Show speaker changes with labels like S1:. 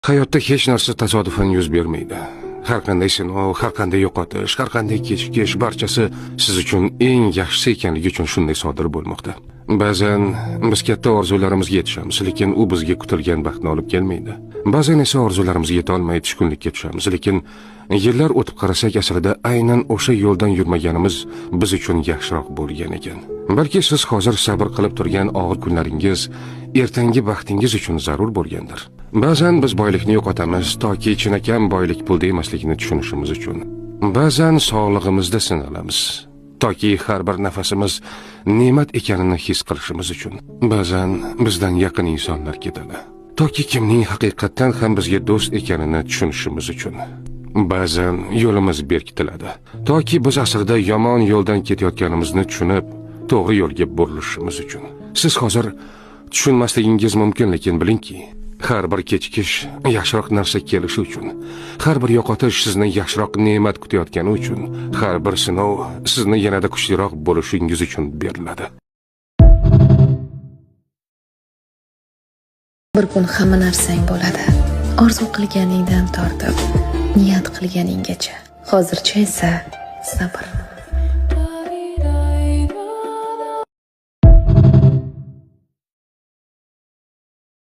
S1: Hayotda hech narsa tasodifan yuz bermaydi. Har qanday sinov, har qanday yo'qotish, har qanday kechikish barchasi siz uchun eng yaxshisi ekanligi uchun shunday sodir bo'lmoqda. Ba'zan biz katta orzularimizga yetishamiz, lekin u bizga kutilgan baxtni olib kelmaydi. Ba'zan esa orzularimizga yeta olmay tushkunlikka tushamiz, lekin yillar o'tib qarasak aslida aynan o'sha yo'ldan yurmaganimiz biz uchun yaxshiroq bo'lgan ekan. Balki siz hozir sabr qilib turgan og'ir kunlaringiz ertangi baxtingiz uchun zarur bo'lgandir. Ba'zan biz boylikni yo'qotamiz toki chinakam boylik pulda emasligini tushunishimiz uchun. Ba'zan sog'lig'imizda sinalamiz toki har bir nafasimiz ne'mat ekanini his qilishimiz uchun. Ba'zan bizdan yaqin insonlar ketadi toki kimning haqiqatan ham bizga do'st ekanini tushunishimiz uchun. Ba'zan yo'limiz berkitiladi toki biz aslida yomon yo'ldan ketayotganimizni tushunib, to'g'ri yo'lga burilishimiz uchun. Siz hozir tushunmasligingiz mumkin, lekin bilingki, har bir kechikish yaxshiroq narsa kelishi uchun, har bir yo'qotish sizni yaxshiroq ne'mat kutayotgani uchun, har bir sinov sizni yanada kuchliroq bo'lishingiz uchun beriladi.
S2: Bir kun hamma narsang bo'ladi. Orzu qilganingdan tortib, niyat qilganinggacha. Hozircha esa sabr.